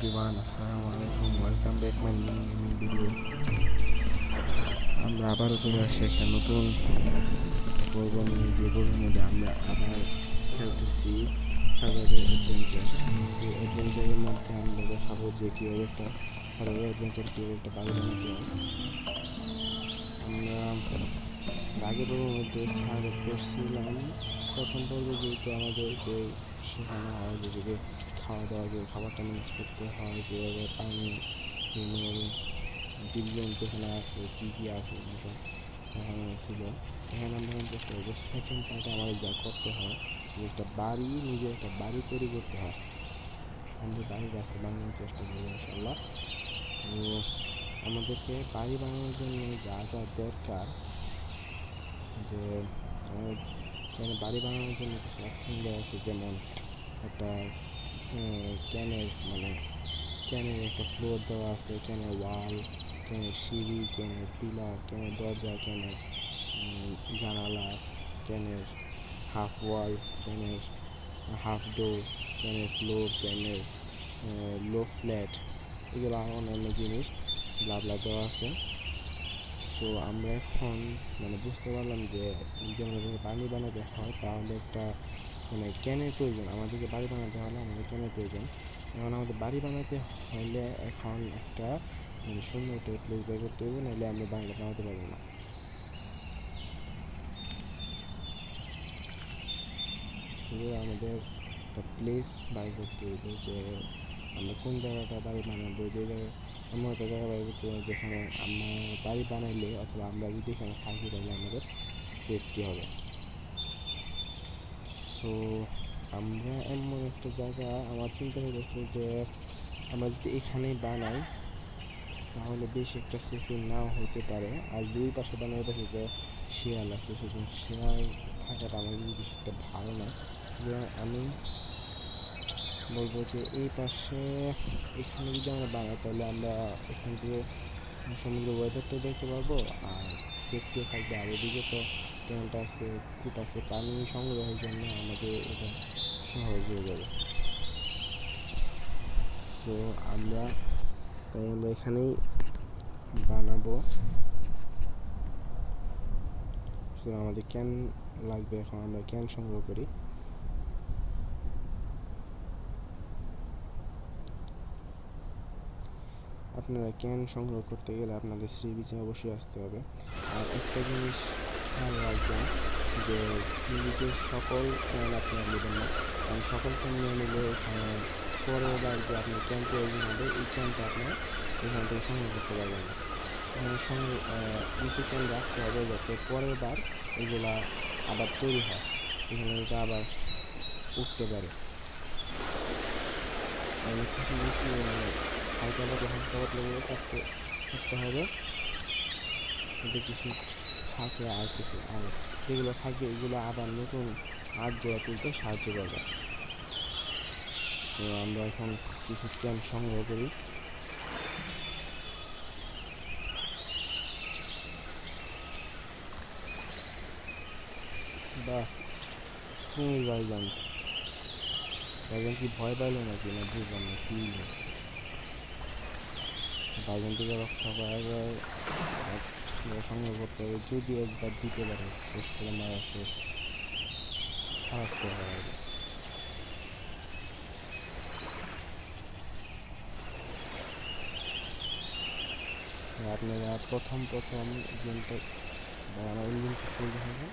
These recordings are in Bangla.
everyone, Assalamualaikum, welcome back my new gaming video. আমরা আবারও চলে আসছি একটা নতুন পর্ব নিয়ে, যে পর্বের মধ্যে আমরা আবার খেলতেছি সার্ভাইভাল অ্যাডভেঞ্চার। এই অ্যাডভেঞ্চারের মধ্যে আমরা দেখাবো যে কীভাবে একটা সার্ভাইভাল অ্যাডভেঞ্চার কীভাবে একটা বাড়ি বানাতে হয়। আমরা আগের পর্বের মধ্যে সার্ভাইভ করছিলাম। প্রথম পর্বে যেহেতু আমাদেরকে শেখানো হয় যেভাবে খাওয়া দাওয়া, যে খাবারটা ম্যানেজ করতে হয়, যেভাবে পানি বিভিন্নভাবে জীবজন্তু এখানে আছে, কী কী আছে সব দেখানো ছিল। এখানে আমরা চেষ্টা করবো সেকেন্ড পার্টে আমাদের যা করতে হয় যে একটা বাড়ি, নিজের একটা বাড়ি তৈরি করতে হয়। আমাদের বাড়ির রাস্তা বানানোর চেষ্টা করবো ইনশাল্লাহ। তো আমাদেরকে বাড়ি বানানোর জন্য যা যা দরকার, যে আমাদের এখানে বাড়ি বানানোর জন্য কিছু অপশন দেওয়া আছে, যেমন একটা ক্যানের একটা ফ্লোর দেওয়া আছে, ক্যানের ওয়াল, ক্যানের সিঁড়ি, ক্যানের পিলার, ক্যানের দরজা, ক্যানের জানালা, ক্যানের হাফ ওয়াল, ক্যানের হাফ ডোর, ক্যানের ফ্লোর, ক্যানের লো ফ্ল্যাট, এগুলো অন্যান্য জিনিস ব্লা দেওয়া আছে। সো আমরা এখন বুঝতে পারলাম যে যদি আমাদের বাড়ি বানাতে হয় তাহলে একটা ক্যানের প্রয়োজন। আমাদেরকে বাড়ি বানাতে হলে আমাদের ক্যানের প্রয়োজন। এখন আমাদের বাড়ি বানাতে হলে এখন একটা সুন্দর একটা প্লেস বের করতে হবে, নাহলে আমরা বাড়িটা বানাতে পারবো না। শুধু আমাদের একটা প্লেস বাড়ি করতে হবে, যে আমরা কোন জায়গাটা বাড়ি বানাবো। যে জায়গায় এমন একটা জায়গা বাড়ি করতে হবে যেখানে আমরা বাড়ি বানাইলে অথবা আমরা যদি এখানে থাকি তাহলে আমাদের সেফটি হবে। সো আমরা এমন একটা জায়গা, আমার চিন্তা হয়েছে যে আমরা যদি এখানেই বানাই তাহলে বেশ একটা সেফটি নাও হতে পারে। আর দুই পাশে বানাই, ওই পাশে তো শিয়াল আছে, সুতরাং শিয়াল থাকাটা আমার যদি বেশি একটা ভালো না। সুতরাং আমি বলবো যে এই পাশে, এখানে যদি আমরা বানাই তাহলে আমরা এখান থেকে সমুদ্রের ওয়েদারটাও দেখতে পারবো আর সেফটিও থাকবে। আর এদিকে তো ট্যাঙ্ক আছে, কূপ আছে, পানি সংগ্রহের জন্য আমাদের এটা সহজ হয়ে যাবে। সো তাই আমরা এখানেই বানাবো। আমাদের ক্যান লাগবে, এখন আমরা ক্যান সংগ্রহ করি। আপনারা ক্যান সংগ্রহ করতে গেলে আপনাদের সি বিচে অবশ্যই আসতে হবে। আর একটা জিনিস খেয়াল রাখবেন যে সি বিচের সকল ক্যান আপনারা নেবেন না, কারণ সকল ক্যান নিয়ে নিলে পরের বার যে আপনার ক্যান প্রয়োজন হবে এই ক্যানটা আপনার এখান থেকে সংগ্রহ করতে পারবেন না। এখানে কিছু ক্যান রাখতে হবে যাতে পরের বার এগুলা আবার তৈরি হয়, এখানে এটা আবার উঠতে পারে। কিছু কিছু হালকা পাতলা করতে হবে, এতে কিছু থাকলে আর কিছু, আর যেগুলো থাকবে এগুলো আবার নতুন আর্ট গড়ে তুলতে সাহায্য করবে। তো আমরা এখন কিছু ক্যান সংগ্রহ করি। বা কুমির ভাইজান কি ভয় পাইলো নাকি, না বুঝলাম না কি ভাইজান থেকে রক্ষা করার সংগ্রহ করতে হবে। যদি একবার দিতে পারে শেষ করে মারা শেষ, খারাপ করে হবে। আপনারা প্রথম গেমটা আমার ইঞ্জিনটা ফুল হবে,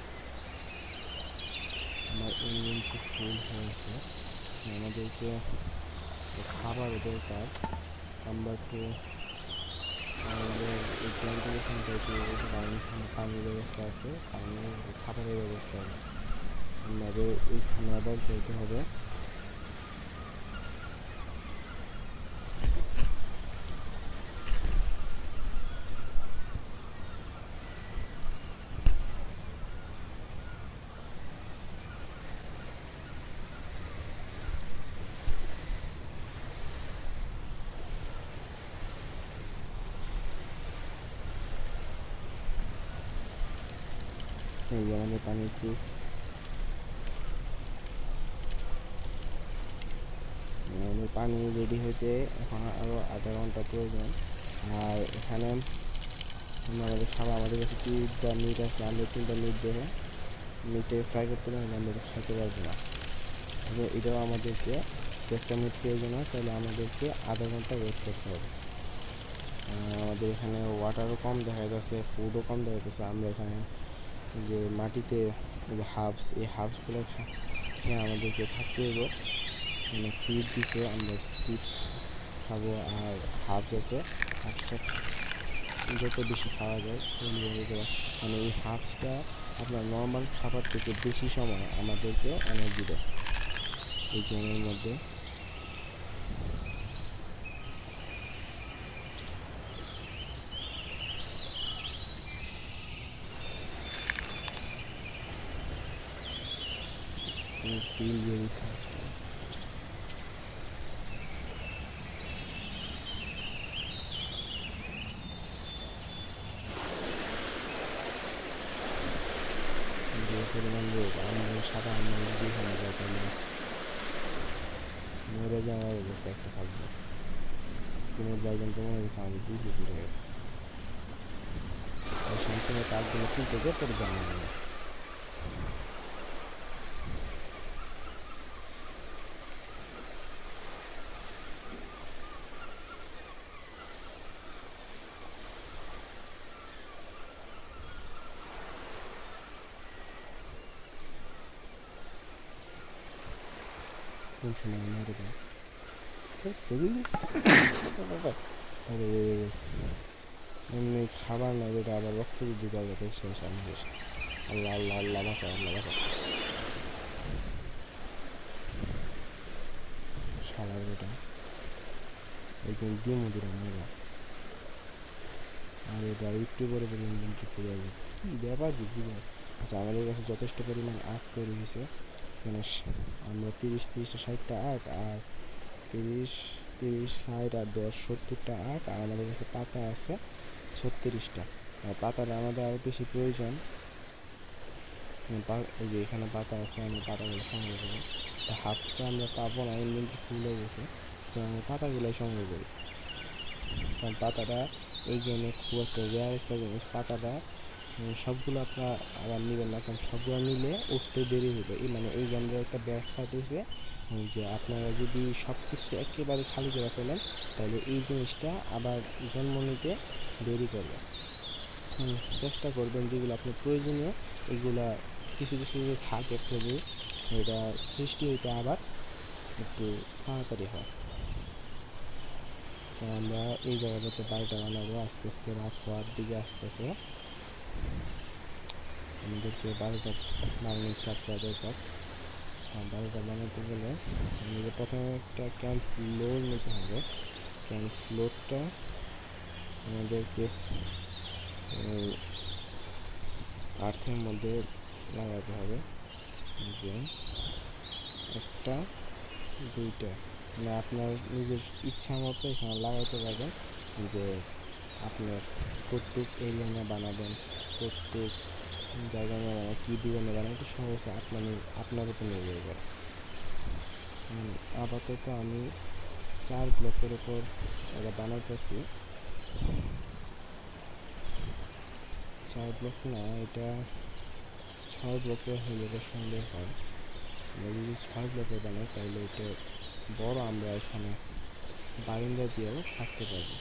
আমার ইঞ্জিনটা ফুল হয়েছে। আমাদেরকে খাবারও দরকার। আমরা একটু আমাদের এই প্ল্যানটা যখন যাইতে, কারণ এখানে পানির ব্যবস্থা আছে, খাবারের ব্যবস্থা আছে, আমাদের এইখানে আবার যাইতে হবে। এই আমাদের পানির প্রুফ, আমাদের পানি রেডি হতে এখন আরও আধা ঘন্টা প্রয়োজন। আর এখানে আমাদের খাবার, আমাদের কাছে 3টা মিট আছে, আমরা 3টা মিট দেখে মিটে ফ্রাই করতে পারি, আমরা এটা খাইতে পারবো না। এটাও আমাদেরকে 1টা মিট প্রয়োজন হয়, তাহলে আমাদেরকে আধা ঘন্টা ওয়েট করতে হবে। আমাদের এখানে ওয়াটারও কম দেখা যাচ্ছে, ফুডও কম দেখা যাচ্ছে। আমরা এখানে যে মাটিতে যে হাবস, এই হাবসগুলো খেয়ে আমাদেরকে থাকতে হইব। মানে সিড দিছে, আমরা সিড খাবো। আর হাবস আছে, হাবসটা যত বেশি খাওয়া যায় শরীরে, মানে এই হাবসটা আপনার নর্মাল খাবার থেকে বেশি সময় আমাদেরকে এনার্জি দেয় এই গেমের মধ্যে। Feel very fast. যে পরিমাণ রোগ, আমরা সাদা আমরা যেখানে যাই মরে যাওয়ার অবস্থা একটা থাকবে। কোনো জায়গায় তো মনে গেছে আমাদের 2 ফুট উঠে গেছে। আর সম্পূর্ণ তারগুলো তুলতে গিয়ে পরে জানা যাবে। কোন সময় মেরে দেয় এমনি খাবার না, এটা আবার রক্ত বৃদ্ধি পাওয়া যাবে শেষ। আমি শেষ। আল্লাহ আল্লাহ আল্লাহ বাসা, আল্লাহ বাসা। শালার বেটা একদিন ডিমও দিলাম মেয়েরা। আর এটা একটু পরে বললাম কিন্তু ফিরে আসবে, কী ব্যাপার কি বুঝে। আচ্ছা, আমাদের কাছে যথেষ্ট পরিমাণ আখ তৈরি হয়েছে। এখানে আমরা 30টা 60টা আখ, আর 30 60 আর 10 70টা আখ, আর আমাদের কাছে পাতা আছে 36টা। আর পাতাটা আমাদের আরও বেশি প্রয়োজন। এই যে এখানে পাতা আছে, আমি পাতাগুলো সংগ্রহ করি। হাফসটা আমরা পাবো না, ইনভেন্টরি ফুল হয়ে গেছে, তো আমরা পাতাগুলোই সংগ্রহ করি। কারণ পাতাটা এই গেমে খুব একটা রেয়ার একটা জিনিস। পাতাটা সবগুলো আপনার আবার নেবেন না, কারণ সবগুলো নিলে উঠতে দেরি হবে। এই মানে এই গেমটার একটা ব্যাড সাইড হয়েছে যে আপনারা যদি সব কিছু একেবারে খালি করে ফেলেন, তাহলে এই জিনিসটা আবার জন্ম নিতে দেরি করবে। চেষ্টা করবেন যেগুলো আপনার প্রয়োজনীয় এগুলা কিছু কিছু যদি থাকে তবু এটা সৃষ্টি হইতে আবার একটু তাড়াতাড়ি হয়। তো আমরা এই জায়গাটাতে বাড়িটা বানাবো, আস্তে আস্তে রাত হওয়ার দিকে আসতেছে। আমাদেরকে বাড়িটা বানানো স্টার্ট করা দরকার। বাড়িটা বানাতে গেলে আমাদের প্রথমে একটা ক্যান ফ্লোর নিতে হবে। ক্যান ফ্লোরটা আমাদেরকে আর্থের মধ্যে লাগাতে হবে, যে 1টা 2টা, মানে আপনার নিজের ইচ্ছা মতো এখানে লাগাইতে পারবেন, যে আপনার কতটুক এরিয়া নিয়ে বানাবেন, কতটুক জায়গা নিয়ে বানাবেন, কী ডিজাইনে বানাবেন, এটা সব হচ্ছে আপনার উপর নির্ভর করে। আপাতত আমি 4 ব্লকের উপর এটা বানাইতেছি। 4 ব্লক না, এটা 6 ব্লকে হয়ে যাবে সন্দেহ হয়। আমরা যদি 6 ব্লকে বানাই তাহলে এটা বড়, আমরা এখানে বারিন্দা দিয়েও থাকতে পারবো।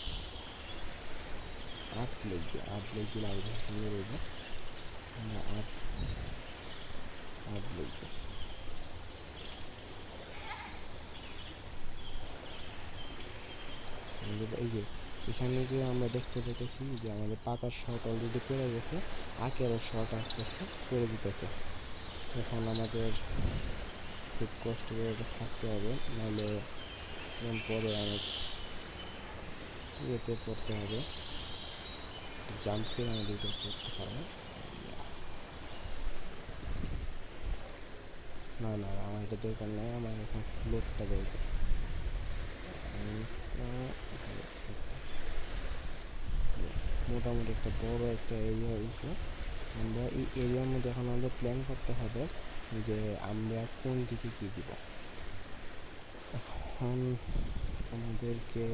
8 ব্লক দিয়ে 8 ব্লক দিলে আরও বেশি সুন্দর হইবে। আমরা 8 ব্লক দিই। এই যে এখানে যে আমরা দেখতে পেতেছি যে আমাদের পাতার শর্ট অলরেডি পড়ে গেছে, আখেরও শর্ট আস্তে আস্তে পড়ে দিতেছে। এখন আমাদের খুব কষ্ট করে থাকতে হবে, নাহলে পরে অনেক ইয়েতে পড়তে হবে, জাম্প করে আমাদেরকে করতে হবে। না না, আমার এটা দরকার নেই, আমার এখন ফ্লোরটা দরকার। মোটামুটি একটা বড় একটা এরিয়া হয়েছে। আমরা এই এরিয়ার মধ্যে এখন আমাদের প্ল্যান করতে হবে যে আমরা কোন দিকে কী দিব। এখন আমাদেরকে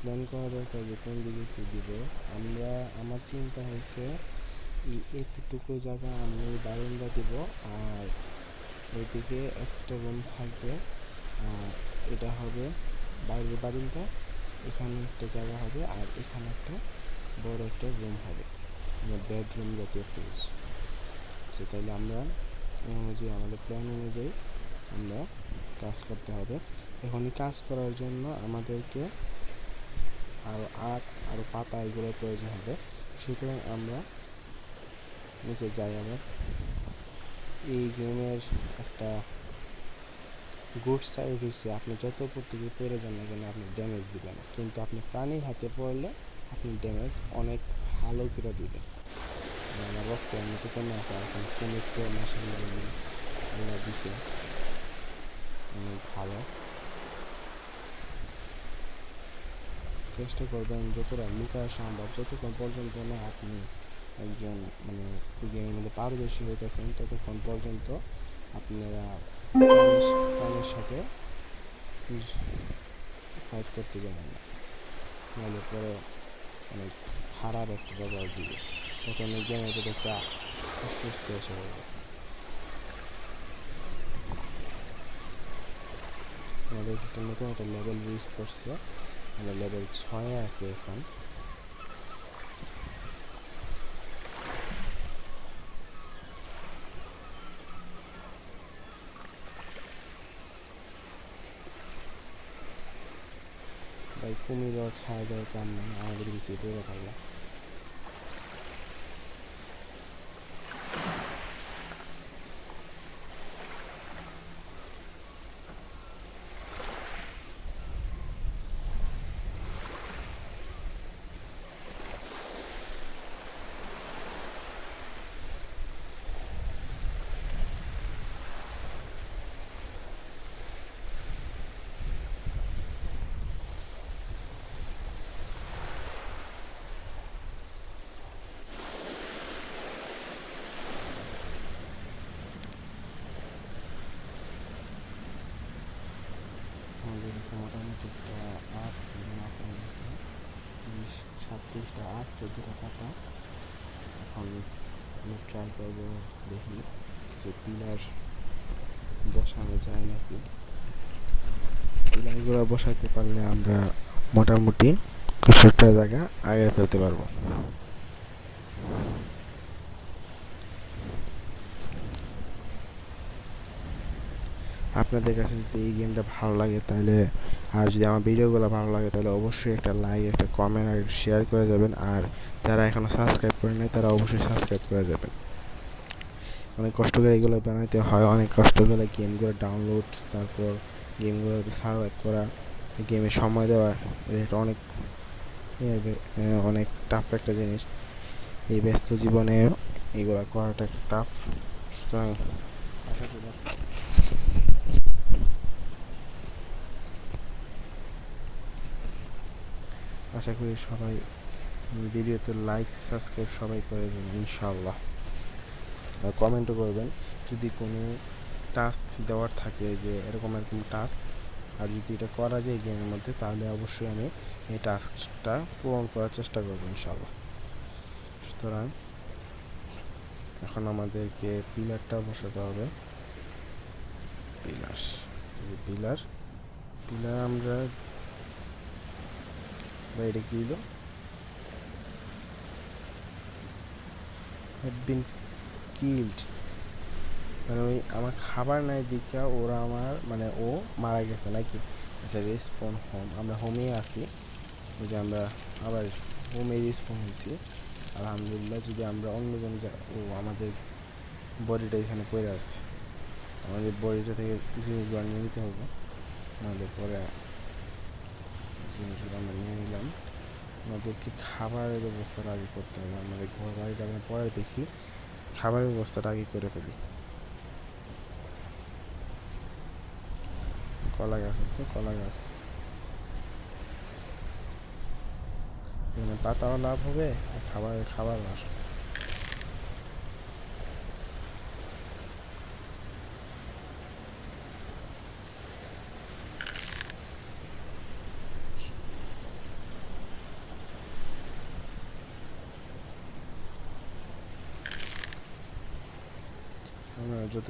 প্ল্যান করা দরকার যে কোন দিকে কী দিব। আমার চিন্তা হয়েছে এতটুকু জায়গা আমি বারান্দা দিব, আর এদিকে একটা রুম থাকবে, আর এটা হবে বাইরের বারান্দা, এখানে একটা জায়গা হবে, আর এখানে একটা বড় একটা রুম হবে, বেডরুম জাতীয় একটা কিছু। তাহলে আমরা অনুযায়ী আমাদের প্ল্যান অনুযায়ী আমরা কাজ করতে হবে। এখনই কাজ করার জন্য আমাদেরকে আরও পাতা এগুলোর প্রয়োজন হবে। সুতরাং আমরা নিচে যাই। আবার এই গেমের একটা গুড সাইড হচ্ছে আপনি যত উপর থেকে পড়ে যান না কেন আপনি ড্যামেজ দিবেন, কিন্তু আপনি প্রাণীর হাতে পড়লে আপনি ড্যামেজ অনেক ভালো করে দিবেন। আমার রক্ত এমনিতে কমে আসে, এখন কুমির তো মাসের দিছে অনেক ভালো। চেষ্টা করবেন যতটা লুকানো সম্ভব, যতক্ষণ পর্যন্ত না আপনি একজন মানে এই গেমের মধ্যে পারদর্শী হইতেছেন ততক্ষণ পর্যন্ত আপনারা প্রাণের সাথে ফাইট করতে যাবেন না, নাহলে পরে অনেক খারাপ একটা ব্যবহার দিবে, তখন এই গেমের প্রতি একটা অসুস্থ এসে পড়বে। আমাদের একটা নতুন একটা লেভেল রিচ করছে, আমরা লেভেল 6 আছে এখন। ভাই কুমিরও খাওয়া দাওয়ার কাম নেই, আমাদের কিছু দূরে থাকবে। আমাদের কাছে মোটামুটি একটা 37টা 14টা টাকা। এখন আমি ট্রাই করবো, দেখি যে পিলার বসানো যায় নাকি। পিলারগুলো বসাতে পারলে আমরা মোটামুটি কিছুটা জায়গা আগে ফেলতে পারবো। আপনাদের কাছে যদি এই গেমটা ভালো লাগে তাহলে, আর যদি আমার ভিডিওগুলো ভালো লাগে তাহলে অবশ্যই একটা লাইক, একটা কমেন্ট আর শেয়ার করে যাবেন। আর যারা এখনও সাবস্ক্রাইব করে নাই তারা অবশ্যই সাবস্ক্রাইব করে যাবেন। অনেক কষ্ট করে এগুলো বানাইতে হয়, অনেক কষ্ট করে গেমগুলো ডাউনলোড, তারপর গেমগুলোতে সার্ভাইভ করা, গেমে সময় দেওয়া, এটা অনেক অনেক টাফ একটা জিনিস। এই ব্যস্ত জীবনে এগুলো করাটা টাফ। সুতরাং আশা করি সবাই ভিডিওতে লাইক সাবস্ক্রাইব সবাই করে দেবেন ইনশাআল্লাহ। আর কমেন্টও করবেন যদি কোনো টাস্ক দেওয়ার থাকে, যে এরকম এরকম টাস্ক, আর যদি এটা করা যায় গেমের মধ্যে তাহলে অবশ্যই আমি এই টাস্কটা পূরণ করার চেষ্টা করবো ইনশাআল্লাহ। সুতরাং এখন আমাদেরকে পিলারটা বসাতে হবে। পিলার আমরা এটা কি হলো, হ্যাভ বিন কিল্ড, মানে ওই আমার খাবার নাই দিকা ওরা আমার মানে ও মারা গেছে নাকি। আচ্ছা, রেসপন হোম, আমরা হোমে আছি, ওই যে আমরা আবার হোমে রেসপন হয়েছি আলহামদুলিল্লাহ। যদি আমরা অন্য জন আমাদের বডিটা এখানে পড়ে আসছে, আমাদের বডিটা থেকে জিনিসগুলো নিয়ে নিতে হবে, নাহলে পরে জিনিসগুলো আমরা নিয়ে নিলাম। আমাদেরকে খাবারের ব্যবস্থাটা আগে করতে হবে, আমাদের ঘর বাড়িটা আমরা পরে দেখি, খাবারের ব্যবস্থাটা আগে করে ফেলি। কলা গাছ আছে, কলা গাছ এখানে পাতাও লাভ হবে, খাবার আসবে। যত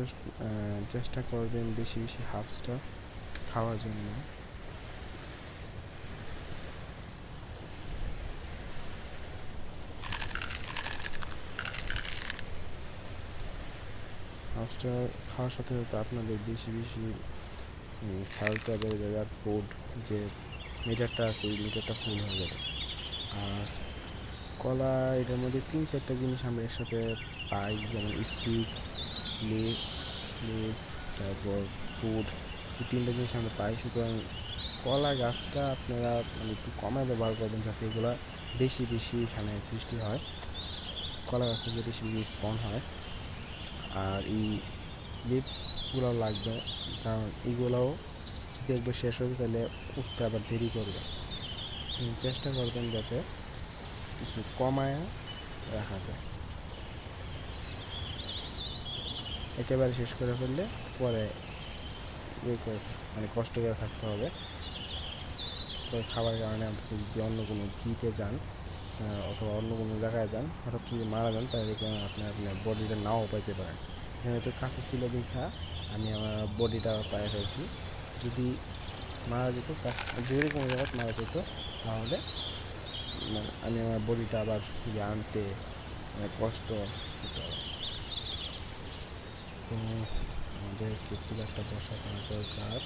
চেষ্টা করবেন বেশি বেশি হাফসটা খাওয়ার জন্য। হাফসটা খাওয়ার সাথে সাথে আপনাদের বেশি বেশি খেলতে হবে, আর ফুড যে মিটারটা আছে এই মিটারটা ফুল হয়ে যাবে। আর কলা এটার মধ্যে 3-4টা জিনিস আমরা একসাথে পাই, যেমন স্টিক, লিভস, তারপর ফুড, এই 3টা জিনিস আমরা পাই। সুতরাং কলা গাছটা আপনারা মানে একটু কমে ব্যবহার করবেন যাতে এগুলো বেশি বেশি এখানে সৃষ্টি হয়, কলা গাছে যে বেশি বেশি স্পন হয়। আর এই লিভসগুলো লাগবে, কারণ এইগুলোও যদি একবার শেষ হয়ে যায় তাহলে উঠতে আবার দেরি করবে। চেষ্টা করবেন যাতে কিছু কমায় রাখা যায়, একেবারে শেষ করে ফেললে পরে মানে কষ্ট করে থাকতে হবে। পরে খাবারের কারণে আপনি যদি অন্য কোনো দ্বীপে যান অথবা অন্য কোনো জায়গায় যান, হঠাৎ যদি মারা যান তাহলে আপনার বডিটা নাও পাইতে পারেন। এখানে তো কাছে ছিল দেখা আমি আমার বডিটা পায়ে ফেলছি। যদি মারা যেত, যদি কোনো জায়গায় মারা যেত তাহলে আমি আমার বডিটা আবার আনতে কষ্ট হতে হবে। তো আমাদের পিলারটা বসানো দরকার।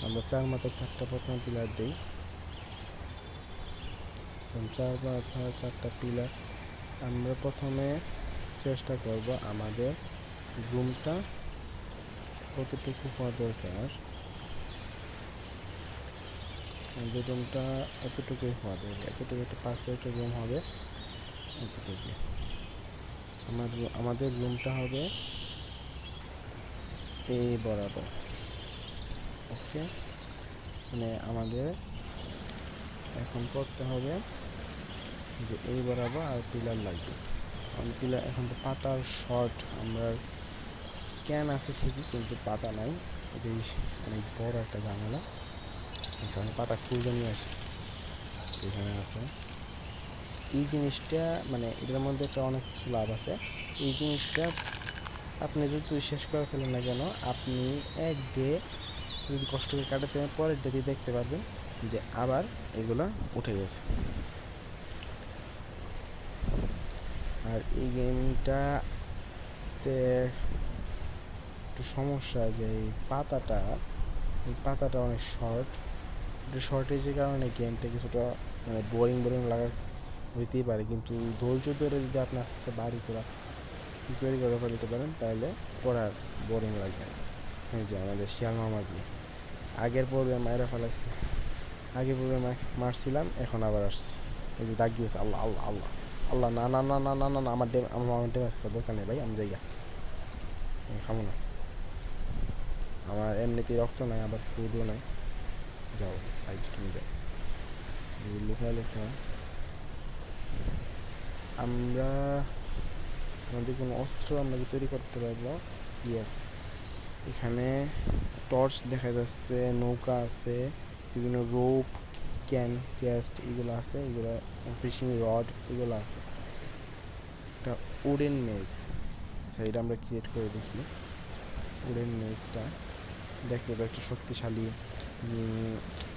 আমরা 4 মাথা 4টা প্রথমে পিলার দিই, 4 মাথা 4টা পিলার। আমরা প্রথমে চেষ্টা করব আমাদের রুমটা কতটুকু হওয়া দরকার, আমাদের রুমটা এতটুকুই হওয়া দরকার, এতটুকু একটা পারফেক্ট রুম হবে এতটুকু। আমাদের রুমটা হবে এই বরাবর, ওকে। মানে আমাদের এখন করতে হবে যে এই বরাবর আর পিলার লাগবে। পিলার এখন তো পাতার শর্ট, আমরা ক্যান আছে ঠিকই কিন্তু পাতা নাই, এটাই অনেক বড় একটা ঝামেলা। এখানে পাতা খুঁজে নিয়ে আসি, এখানে আছে এই জিনিসটা, মানে এটার মধ্যে একটা অনেক কিছু লাভ আছে। এই জিনিসটা আপনি যদি শেষ করে ফেলেন না কেন, আপনি এক ডে যদি কষ্ট করে কাটাতে পরের ডে দিয়ে দেখতে পারবেন যে আবার এগুলা উঠে গেছে। আর এই গেমটাতে একটু সমস্যা যে এই পাতাটা অনেক শর্ট, শর্টেজের কারণে গেমটা কিছুটা মানে বোরিং লাগা হইতেই পারে, কিন্তু ধৈর্য ধরে যদি আপনি আস্তে আস্তে বাড়ি তৈরি করে ফেলতে পারেন তাহলে পড়ার বোরিং লাগবে না। এই যে আমাদের শিয়াল মামাজি আগের পর্বে মায়েরা ফেলাইছে, আগের পর্বে মারছিলাম, এখন আবার আসছে, এই যে ডাক দিয়েছে আল্লাহ আল্লাহ আল্লাহ আল্লাহ, না না না না না না আমার ড্যামেজ তো দরকার নেই ভাই, আমি জায়গা আমি খাবো না, আমার এমনিতেই রক্ত নাই, আবার ফুডও নাই, যাও ভাই তুমি যাও। লেখা আমরা আমাদের কোনো অস্ত্র আমরা কি তৈরি করতে পারবো? ইয়েস, এখানে টর্চ দেখা যাচ্ছে, নৌকা আছে, বিভিন্ন রোপ, ক্যান, চেস্ট এগুলো আছে, এগুলো ফিশিং রড এগুলো আছে। একটা উডেন মেজ, আচ্ছা এটা আমরা ক্রিয়েট করে দেখি। উডেন মেজটা দেখতে তো একটা শক্তিশালী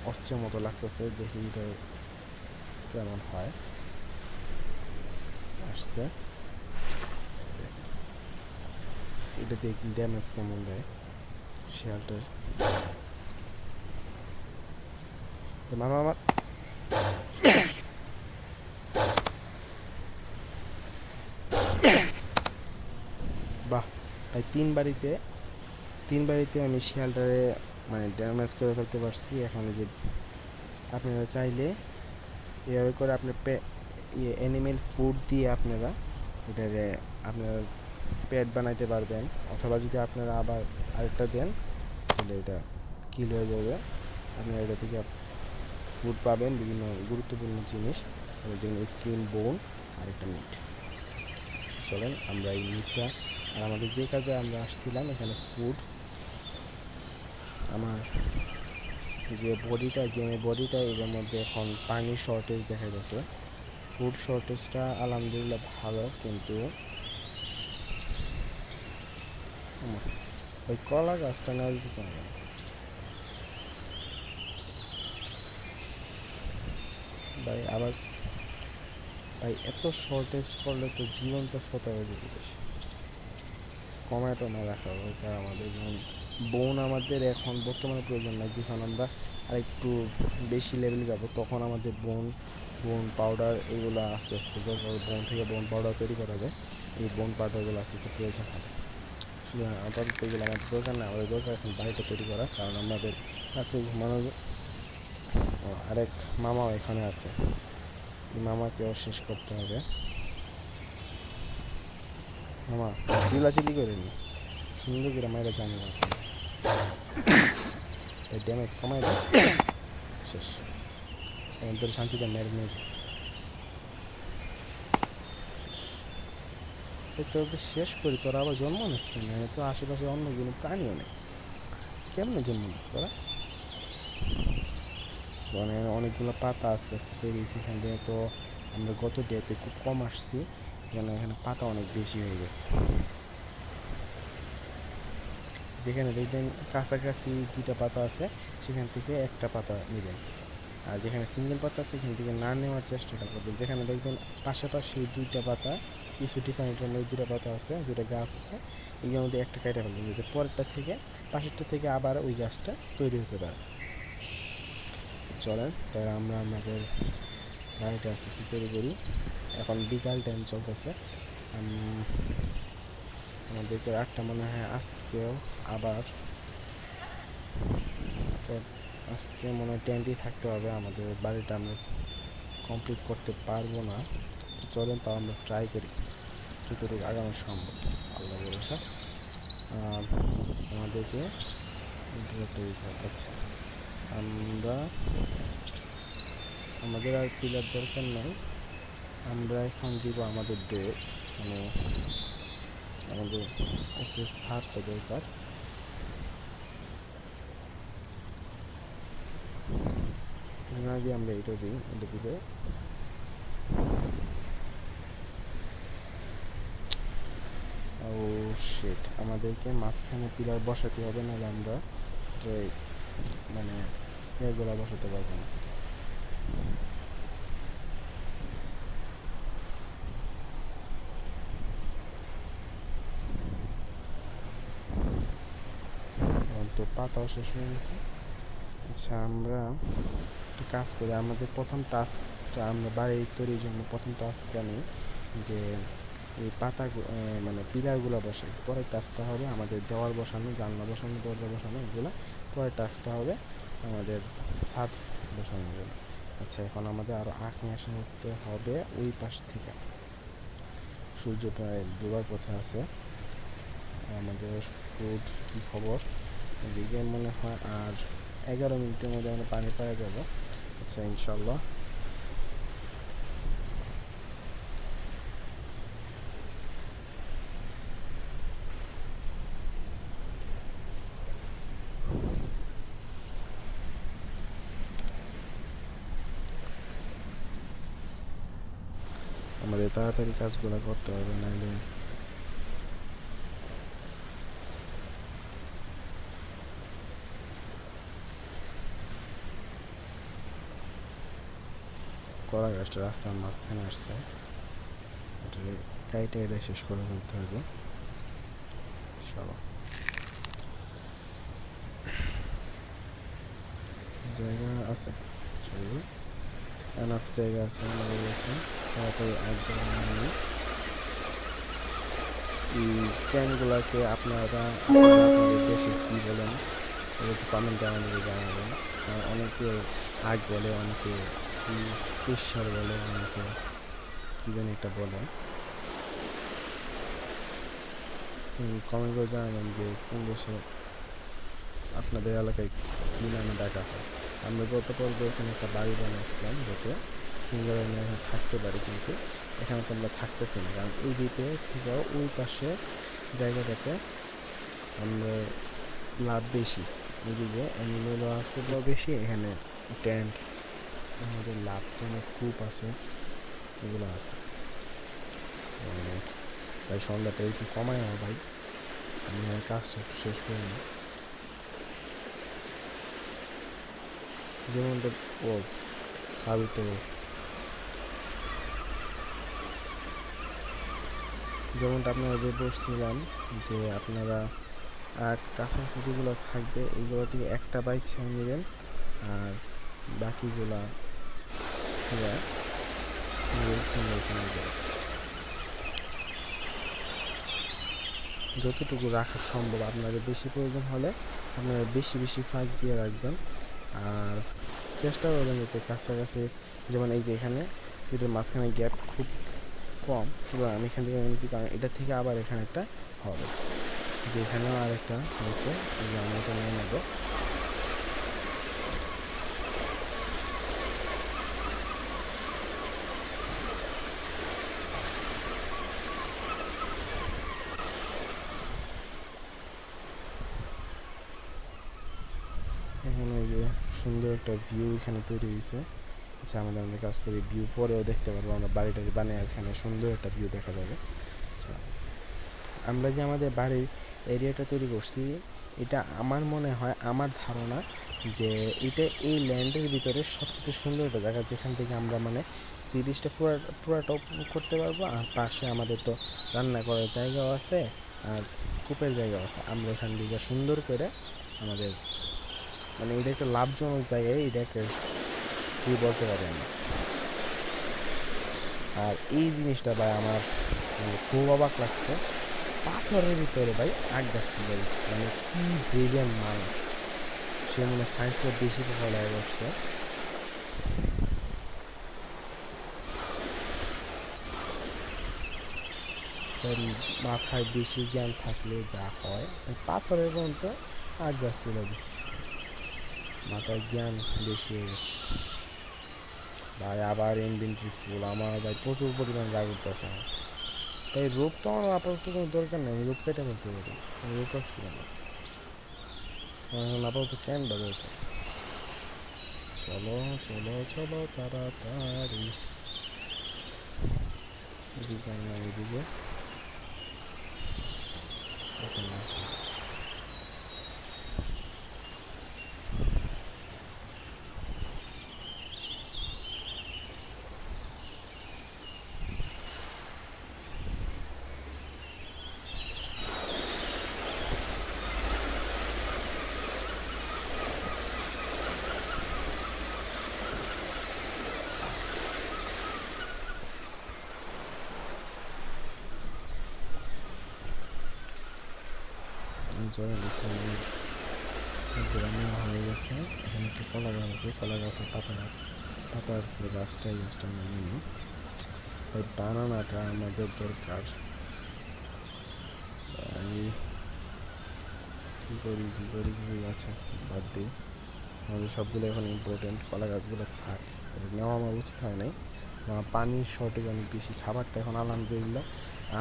অস্ত্রের মতো লাগতেছে, দেখি এটা কেমন হয়। আসছে এটা দেখি ড্যামেজ কেমন দেয় শিয়ালটার। মামা আমার বাহ ভাই, তিন বাড়িতে আমি শিয়ালটারে মানে ড্যামেজ করে ফেলতে পারছি। এখন যে আপনারা চাইলে এভাবে করে আপনার অ্যানিমেল ফুড দিয়ে আপনারা এটারে আপনারা পেট বানাইতে পারবেন, অথবা যদি আপনারা আবার আরেকটা দেন তাহলে এটা কিল হয়ে যাবে। আপনারা এটা থেকে ফুড পাবেন, বিভিন্ন গুরুত্বপূর্ণ জিনিস, যেমন স্কিন, বোন আর একটা মিট। চলেন আমরা এই মিটটা, আর আমাদের যে কাজে আমরা আসছিলাম এখানে ফুড, আমার যে বডিটা গেমের বডিটা এর মধ্যে এখন পানির শর্টেজ দেখা যাচ্ছে, ফুড শর্টেজটা আলহামদুলিল্লাহ ভালো, কিন্তু ওই কলা গাছটা নেওয়া যেতেছে না কেন? ভাই আবার ভাই এত শর্টেজ করলে তো জীবনটা কোথাও হয়ে যেতে বেশি কমায় টমায় রাখা দরকার আমাদের। যেমন বোন আমাদের এখন বর্তমানে প্রয়োজন নাই, যখন আমরা আরেকটু বেশি লেভেলে যাব তখন আমাদের বোন বোন পাউডার এগুলো আস্তে আস্তে দরকার। বোন থেকে বোন পাউডার তৈরি করা যায়, এই বোন পাউডারগুলো আস্তে আস্তে প্রয়োজন হবে। আপাতত এগুলো আমাদের দরকার না, আমাদের দরকার এখন বাড়িটা তৈরি করা, কারণ আমাদের রাত্রে ঘুমানো। আরেক মামাও এখানে আছে, এই মামাকেও শেষ করতে হবে। মামা চিলাচিলি করে নি সুন্দর করে মায়েরা জানি না, এই ড্যামেজ কমাই দেয় শেষ। এখন তোর শান্তিতে মেরে নিয়ে যায় শেষ। তোদের শেষ করি, তোরা আবার জন্ম নিস কেন? তো আশেপাশে অন্য কোনো প্রাণীও নেই, কেমনে জন্ম নিস তোরা? মানে অনেকগুলো পাতা আস্তে আস্তে তৈরি হয়েছে এখান থেকে, তো আমরা গত ডেতে খুব কম আসছি, কেন এখানে পাতা অনেক বেশি হয়ে গেছে। যেখানে দেখবেন কাছাকাছি দুইটা পাতা আছে সেখান থেকে একটা পাতা নেবেন, আর যেখানে সিঙ্গেল পাতা আছে সেখান থেকে না নেওয়ার চেষ্টাটা করবেন। যেখানে দেখবেন পাশাপাশি দুইটা পাতা কিছু ডিফারেন্টের মধ্যে দুইটা পাতা আছে, দুইটা গাছ আছে, এগুলোর মধ্যে একটা কেটে ফেলবেন, যাতে পরেরটা থেকে পাশেরটা থেকে আবার ওই গাছটা তৈরি হতে পারে। চলেন তাই আমরা আমাদের বাড়িটা আস্তে আস্তে তৈরি করি। এখন বিকাল টাইম চলতেছে, আমাদেরকে রাতটা মনে হয় আজকেও আবার আজকে মনে হয় টেন্টই থাকতে হবে, আমাদের বাড়িটা আমরা কমপ্লিট করতে পারবো না। চলেন তাও আমরা ট্রাই করি যতটুকু আগানো সম্ভব, আল্লাহ ভরসা। আমাদেরকে আচ্ছা, আমরা আমাদের আর পিলার দরকার নাই, আমরা এখন দিব আমাদের ডোর, মানে আমাদের অফিস ছাদটা দরকার। আগে আমরা এটা দিই, এটা দিলে ও শিট, আমাদেরকে মাঝখানে পিলার বসাতে হবে, নাহলে আমরা মানে এগুলা বসাতে পারবো না। তো পাতাও শেষ হয়ে গেছে। আচ্ছা আমরা একটা কাজ করি, আমাদের প্রথম টাস্কটা আমরা বাড়ি তৈরির জন্য প্রথম টাস্কটা নিই যে এই পাতা মানে পিলারগুলো বসাই। পরের টাস্কটা হবে আমাদের দেওয়াল বসানো, জানলা বসানো, দরজা বসানো, এগুলো পরের টাস্কটা হবে আমাদের ছাদ বসানোর জন্য। আচ্ছা এখন আমাদের আরও আঁক নিয়ে আসা করতে হবে ওই পাশ থেকে, সূর্য প্রায় ডোবার পথে আছে। আমাদের ফুড খবর এদিকে মনে হয় আর 11 মিনিটের মধ্যে আমরা পানি পাওয়া যাব। আচ্ছা ইনশাল্লাহ। আমাদের তাড়াতাড়ি কাজগুলো করতে হবে, নাহলে কলা গাছটা রাস্তার মাঝখানে আসছে, এটা কাইটে এটা শেষ করে ফেলতে হবে সব। জায়গা আছে, চলবে, এনাফ জায়গা আছে, লেগে গেছে, তাড়াতাড়ি একদম নেই। এই ট্রেনগুলোকে আপনারা আপনাদের দেশে কী বলেন একটু কমেন্টে আমাদেরকে জানাবেন। অনেকে আগ বলে, অনেকে ঈশ্বর বলে, অনেকে কী জানি একটা বলে। কমেন্ট করে জানাবেন যে কোন দেশে আপনাদের এলাকায় কী নামে ডাকা হয়। আমরা গত পর্বে এখানে একটা বাড়ি বানিয়েছিলাম যাতে সিঙ্গার এখানে থাকতে পারি, কিন্তু এখানে তো আমরা থাকতেছি না, কারণ এই দিকে থেকেও ওই পাশে জায়গাটাতে আমরা লাভ বেশি, এদিকে এনিমেল আছে বেশি, এখানে টেন্ট আমাদের লাভজনক কূপ আছে, এগুলো আছে। ভাই সন্ধ্যাটা একটু কমায় না ভাই, আমি কাজটা একটু শেষ করে নিই। যেমনটা ও সাবিতে যেমনটা আপনারা যে বলছিলাম যে আপনারা কাছাকাছি যেগুলো থাকবে এইগুলো থেকে একটা বাইছে নেবেন, আর বাকিগুলা সিঙ্গেল সিঙ্গেল যতটুকু রাখা সম্ভব। আপনাদের বেশি প্রয়োজন হলে আপনারা বেশি বেশি ফাঁক দিয়ে রাখবেন, আর চেষ্টা করবেন যাতে কাছাকাছি, যেমন এই যে এখানে দুটোর মাঝখানে গ্যাপ খুব কম, সুতরাং আমি এখান থেকে নিয়েছি, কারণ এটা থেকে আবার এখানে একটা হবে, যে এখানেও আর একটা হয়েছে, এই যে আমি এটা নিয়ে নেব। এখানে এই যে সুন্দর একটা ভিউ এখানে তৈরি হয়েছে, আচ্ছা আমাদের কাজ করি ভিউ পরেও দেখতে পারবো, আমরা বাড়িটাকে বানিয়ে এখানে সুন্দর একটা ভিউ দেখা যাবে। আচ্ছা, আমরা যে আমাদের বাড়ির এরিয়াটা তৈরি করছি, এটা আমার মনে হয়, আমার ধারণা যে এটা এই ল্যান্ডের ভিতরে সবচেয়ে সুন্দর একটা জায়গা, যেখান থেকে আমরা মানে সিরিজটা পুরাটা করতে পারবো। আর পাশে আমাদের তো রান্না করার জায়গাও আছে, আর কূপের জায়গাও আছে। আমরা এখান থেকে সুন্দর করে আমাদের মানে এটা একটা লাভজনক জায়গায়, এটা একটা কি বলতে পারি আমরা। আর এই জিনিসটা ভাই আমার খুব অবাক লাগছে, পাথরের ভিতরে ভাই আগ গাছ তুলে দিচ্ছে, মানে কি ব্রিলিয়ান্ট মানুষ, সে মনে সায়েন্সটা বেশি পড়ালেখা করছে। মাথায় বেশি জ্ঞান থাকলে যা হয়, পাথরের পর্যন্ত আগ গাছ তুলে দিচ্ছে, মাথায় জ্ঞান বেশি হয়ে গেছে ভাই। আবার ইনভেন্টরি ফুল, আমার ভাই প্রচুর পরিমাণ রাগ উঠতেছে। তাই রূপ তো আমার আপাতত কোনো দরকার নেই, আমি রূপ কেটে ফেলতে পারি, আমি রূপ রাখছিলাম না, আমার এখন আপাতত ক্যানটা দরকার। চলো চলো চলো তাড়াতাড়ি, এদিকে আমি এদিকে এখানে আছে। জল গ্রামে হয়ে গেছে, এখানে একটা কলা গাছ আছে, কলা গাছের পাতার গাছটা আমরা নিই। তাই বানানাটা আমাদের দরকার। কী করি আচ্ছা বাদ দিই, আমাদের সবগুলো এখন ইম্পর্টেন্ট, কলা গাছগুলো থাক, নেওয়া আমার উচিত হয় নাই। পানির শর্টেজ অনেক বেশি, খাবারটা এখন আলহামদুলিল্লাহ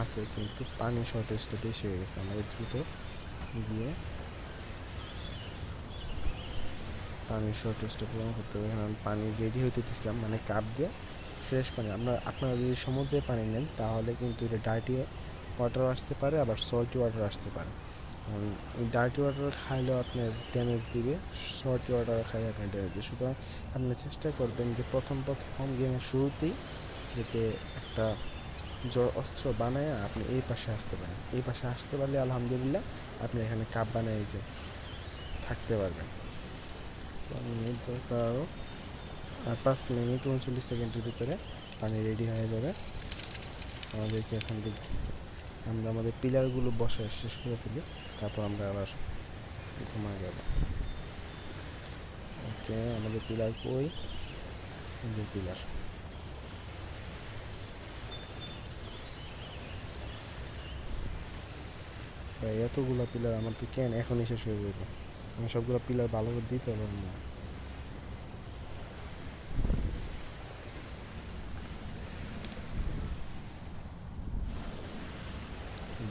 আছে, কিন্তু পানির শর্টেজটা বেশি হয়ে গেছে, আমাদের দ্রুত গিয়ে পানির শর্টেজটা পূরণ করতে হবে। এখানে আমি পানি রেডি হইতে দিচ্ছিলাম, মানে কাপ দিয়ে ফ্রেশ পানি। আপনারা যদি সমুদ্রের পানি নেন তাহলে কিন্তু এটা ডার্টি ওয়াটার আসতে পারে, আবার সল্টি ওয়াটার আসতে পারে। ডার্টি ওয়াটার খাইলেও আপনার ড্যামেজ দিবে, সল্টি ওয়াটার খাইলে আপনার ড্যামেজ দিবে। সুতরাং আপনি চেষ্টা করবেন যে প্রথম গেমের শুরুতেই যাতে একটা অস্ত্র বানায় আপনি এই পাশে আসতে পারেন। এই পাশে আসতে পারলে আলহামদুলিল্লাহ আপনি এখানে কাপ বানায় যে থাকতে পারবেন। মিনিট দরকার আরও, আর 5 মিনিট 39 সেকেন্ডের ভিতরে পানি রেডি হয়ে যাবে। আমাদেরকে এখান থেকে আমরা আমাদের পিলারগুলো বসে শেষ করে ফেলি, তারপর আমরা আবার ঘুমা যাব। ওকে, আমাদের পিলার কই, যে পিলার এতগুলো পিলার আমার তো কেন এখনই শেষ হয়ে যাবে, আমি সবগুলো পিলার ভালো করে দিতে পারবো না।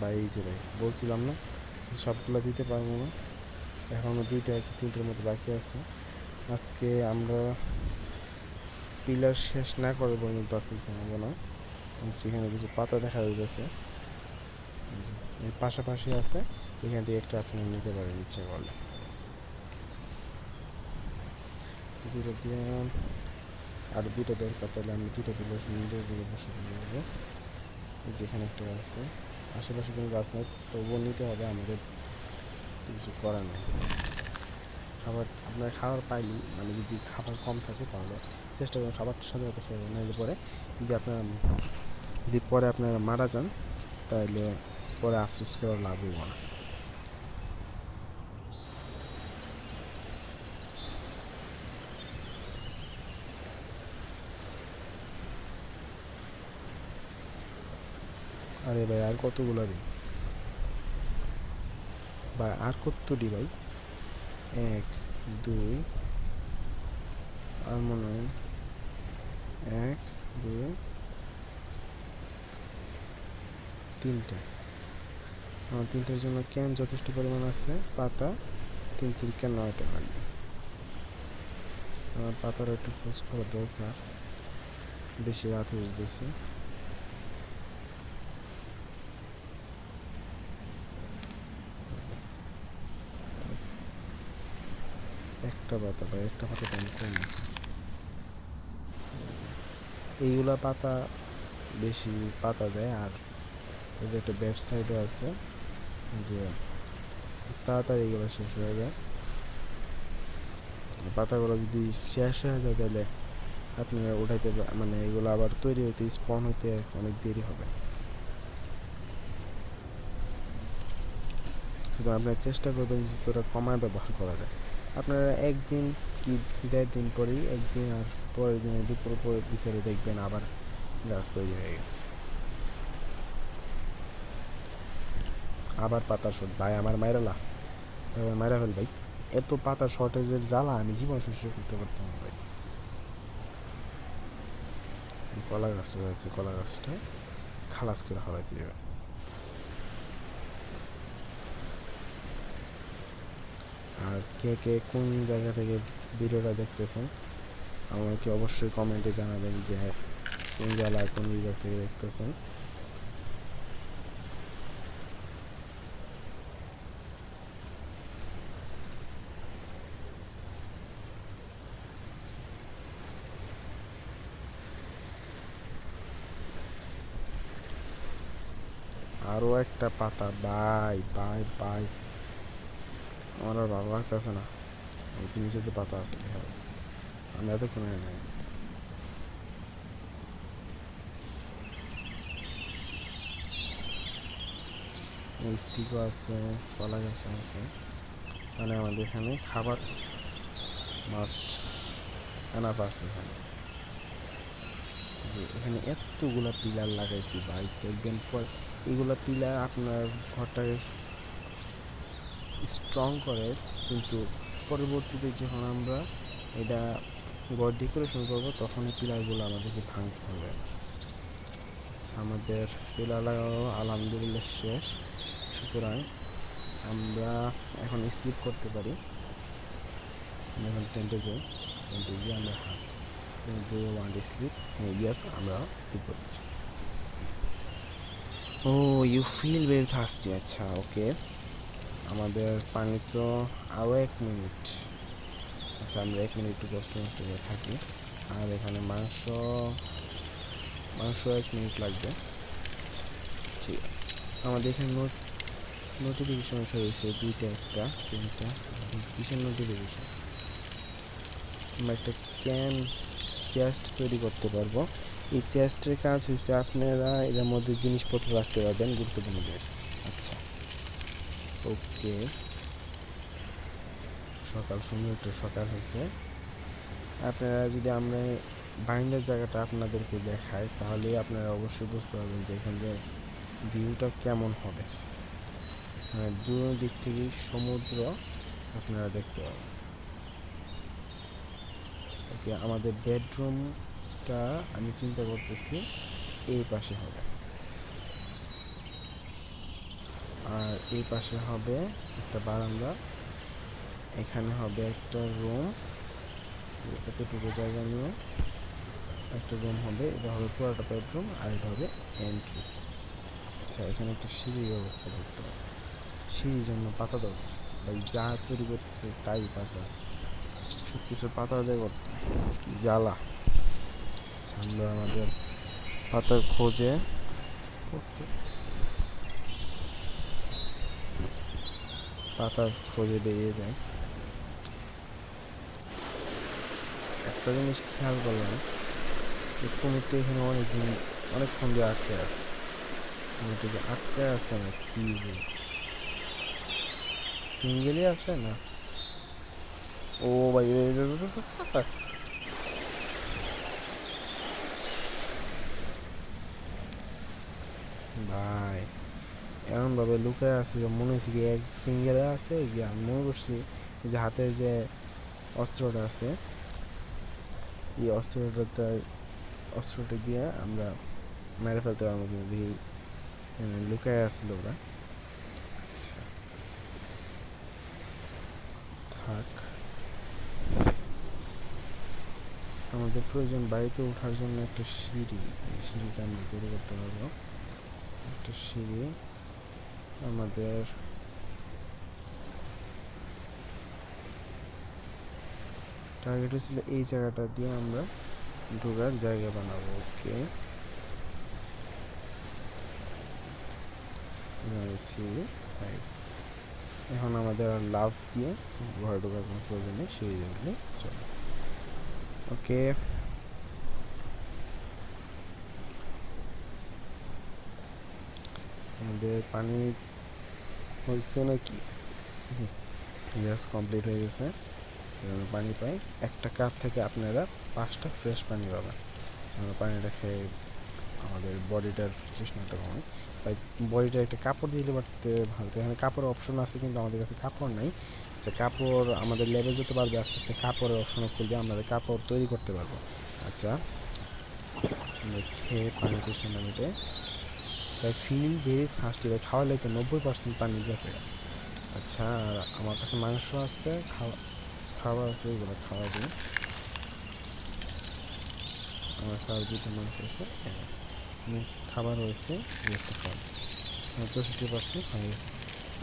ভাই এই যে ভাই বলছিলাম না সবগুলো দিতে পারবো না, এখনও 2টা কি 3টের মতো বাকি আছে। আজকে আমরা পিলার শেষ না করে পর্যন্ত আজকে ঘুমাবো না। যেখানে কিছু পাতা দেখা যাচ্ছে এর পাশাপাশি আছে, এখান থেকে একটা আপনারা নিতে পারেন ইচ্ছা করলে। দুটো দিয়ে আর দুটো দরকার, তাহলে আমি দুটো দিলে সুন্দর করে বসে দেবো। যেখানে একটা আছে, আশেপাশে কোনো গাছ নেই, তবুও নিতে হবে, আমাদের কিছু করার নেই। খাবার আপনার খাবার পাইলি, মানে যদি খাবার কম থাকে তাহলে চেষ্টা করুন খাবারটার সাথে সাথে খেয়ে নাহলে পরে যদি পরে আপনারা মারা যান তাহলে পরে আফসোস করার লাভ হইব না। আরে ভাই আর কতগুলো দিই ভাই, আর কত দিই ভাই? 1 2 আর মনে হয় 1 2 3টে। আমার 3টার জন্য ক্যান যথেষ্ট পরিমাণ আছে, পাতা 3 3 9টা লাগবে। আমার পাতার একটু খোঁজ করা দরকার, বেশি রাত হয়ে যেতেছে। একটা পাতা ভাই, একটা পাতা দাম কম। এইগুলা পাতা বেশি পাতা দেয়, আর এদের একটা ওয়েবসাইটও আছে যে তাড়াতাড়ি এগুলো শেষ হয়ে যায়। পাতাগুলো যদি শেষ হয়ে যায় তাহলে আপনারা উঠাইতে মানে এগুলো আবার তৈরি হইতে স্পন হইতে অনেক দেরি হবে। শুধু আপনারা চেষ্টা করবেন যে তোরা কমায় ব্যবহার করা যায়। আপনারা একদিন কি 1.5 দিন পরেই, একদিন আর পরের দিনে দুপুর পরের ভিতরে দেখবেন আবার গাছ তৈরি হয়ে গেছে। আবার পাতা শর্ট ভাই, আমার মাইরা ফেল ভাই। এত পাতা শর্টেজের জ্বালা আমি জীবন সহ্য করতে পারতাম না ভাই। কলা গাছ রয়েছে, কলা গাছটা খালাস করে হওয়াইতে যাবে। আর কে কে কোন জায়গা থেকে ভিডিওটা দেখতেছেন আমাকে অবশ্যই কমেন্টে জানাবেন যে কোন জেলায় কোন বিভাগ থেকে দেখতেছেন। আরও একটা পাতা বাই বাই বাই, আমার আর ভালো লাগতেছে না। ওই নিচেতে পাতা আছে দেখা যায়, আমি এতক্ষণে নাই। স্টিকও আছে, কলা গাছ আছে, মানে আমাদের এখানে খাবার মাস্ট এনাফ আছে এখানে। যে এখানে এতগুলা পিলার লাগাইছি ভাই, দেখবেন পর এগুলা পিলার আপনার ঘরটাকে স্ট্রং করে, কিন্তু পরবর্তীতে যখন আমরা এটা ঘর ডেকোরেশন করবো তখন এই পিলারগুলো আমাদেরকে ভাঙতে হবে। আমাদের পিলার লাগানো আলহামদুলিল্লাহ শেষ, সুতরাং আমরা এখন স্লিপ করতে পারি। আমরা এখন টেন্টে যাই, টেন্টে গিয়ে আমরা do you want sleep? Yes, আমরা স্লিপ করছি। Oh you feel very thirsty, আচ্ছা ওকে। আমাদের পানি তো আরও 1 মিনিট। আচ্ছা আমরা 1 মিনিট একটু কষ্ট করে থাকি। আর এখানে মাংস 1 মিনিট লাগবে। আচ্ছা ঠিক আছে। আমাদের এখানে নোটিফিকেশন হয়েছে 2টা 1টা 3টা, কিসের নোটিফিকেশন? আমরা একটা চেস্ট তৈরি করতে পারবো। এই চেস্টের কাজ হচ্ছে আপনারা এর মধ্যে জিনিসপত্র রাখতে পারবেন, গুরুত্বপূর্ণ জিনিস। আচ্ছা ওকে, সুন্দর একটা সকাল হয়েছে। আপনারা যদি আমরা বাইরের জায়গাটা আপনাদেরকে দেখাই তাহলে আপনারা অবশ্যই বুঝতে পারবেন যে এখানে ভিউটা কেমন হবে। মানে দূর দিক থেকেই সমুদ্র আপনারা দেখতে পাবেন। ওকে, আমাদের বেডরুমটা আমি চিন্তা করতেছি এই পাশে হবে, আর এই পাশে হবে একটা বারান্দা, এখানে হবে একটা রুম, এতটুকু জায়গা নিয়ে একটা রুম হবে, এটা হবে পুরোটা বেডরুম, আর এটা হবে এন্ট্রি। আচ্ছা এখানে একটা সিঁড়ির ব্যবস্থা করতে হবে। সিঁড়ির জন্য পাতা দরকার, ভাই যা তৈরি করতেছে তাই পাতা, সব কিছু পাতা দিয়ে করতে কি জ্বালা। আমরা আমাদের পাতার খোঁজে পাতার খোঁজে বেরিয়ে যায়। একটা জিনিস খেয়াল করলাম, এই কুমিরটা এখানে অনেকক্ষণ দিয়ে আটকে আছে। কুমিরটা যে আটকে আছে না কি সিঙ্গেলই আছে না, ও ভাই ভাই এমনভাবে লুকায় আছে যে মনে হচ্ছে কি এক সিঙ্গেলে আছে, যে আমি মনে করছি যে হাতের যে অস্ত্রটা আছে এই অস্ত্রটা দিয়ে আমরা মেরে ফেলতে পারবো, কিন্তু লুকায় আসছিল ওরা। থাক, আমাদের প্রয়োজন বাড়িতে ওঠার জন্য একটা সিঁড়ি। এই সিঁড়িটা আমরা তৈরি করতে পারবো। একটা সিঁড়ি আমাদের টার্গেট হচ্ছিল এই জায়গাটা দিয়ে আমরা ঢোকার জায়গা বানাবো। ওকে, সিঁড়ি এখন আমাদের আর লাভ দিয়ে ঘরে ঢোকার কোনো প্রয়োজন নেই, সিঁড়ি দেখলে চলো। ওকে, আমাদের পানি হয়েছে নাকি? ইয়াস, কমপ্লিট হয়ে গেছে। পানি পাই একটা কাপ থেকে আপনারা 5টা ফ্রেশ পানি পাবেন। আমরা পানিটা খেয়ে আমাদের বডিটার তৃষ্ণাটা কমে। তাই বডিটা একটা কাপড় দিলে পারতে ভালো। এখানে কাপড়ের অপশন আছে, কিন্তু আমাদের কাছে কাপড় নাই। যে কাপড় আমাদের লেভেল যত পারবে আস্তে আস্তে কাপড়ের অপশনও খুলবে, আমরা কাপড় তৈরি করতে পারবো। আচ্ছা, খেয়ে পানি তৃষ্ণা মিটে। তাই ফিল ভেরি ফার্স্টলি, ভাই খাওয়া লাগতে 90% পানি গেছে। আচ্ছা, আর আমার কাছে মাংস আছে, খাবার আছে, এগুলো খাওয়া দিই। আমার কাছে আর 2টা মাংস আছে, খাবার হয়েছে 64% হয়ে গেছে।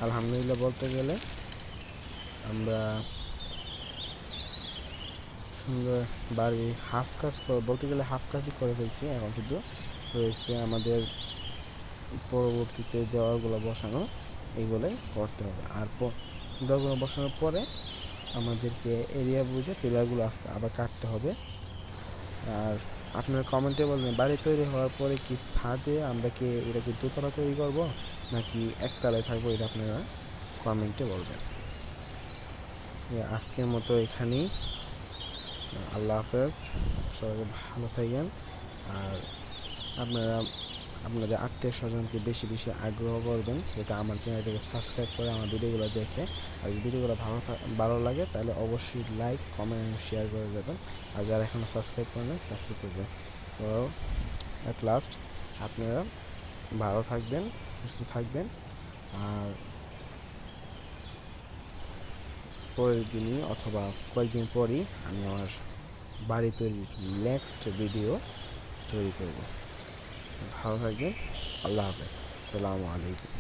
আলহামদুলিল্লাহ বলতে গেলে আমরা সুন্দর বাড়ি হাফ কাজ বলতে গেলে হাফ কাজই করে ফেলছি। এখন শুধু রয়েছে আমাদের পরবর্তীতে দেওয়ালগুলো বসানো, এইগুলোই করতে হবে। আর দেওয়ালগুলো বসানোর পরে আমাদেরকে এরিয়া বুঝে পিলারগুলো আবার কাটতে হবে। আর আপনারা কমেন্টে বলবেন বাড়ি তৈরি হওয়ার পরে কি ছাদে আমরা কি এটা কি দোতলা তৈরি করব নাকি একতলায় থাকবো, এটা আপনারা কমেন্টে বলবেন। আজকের মতো এখানেই, আল্লাহ হাফেজ, সবাই ভালো থাকেন। আর আপনারা আপনাদের আত্মীয় স্বজনকে বেশি বেশি আগ্রহ করবেন, যেটা আমার চ্যানেলটাকে সাবস্ক্রাইব করে আমার ভিডিওগুলো দেখে। আর যদি ভিডিওগুলো ভালো লাগে তাহলে অবশ্যই লাইক, কমেন্ট এবং শেয়ার করে দেবেন। আর যারা এখনও সাবস্ক্রাইব করেন সাবস্ক্রাইব করবেন। তো অ্যাট লাস্ট আপনারা ভালো থাকবেন, সুস্থ থাকবেন। আর পরের দিনই অথবা কয়েকদিন পরই আমি আমার বাড়ি তৈরির নেক্সট ভিডিও তৈরি করব। ভালো থাকবেন, আল্লাহ হাফেজ, আসসালামু আলাইকুম।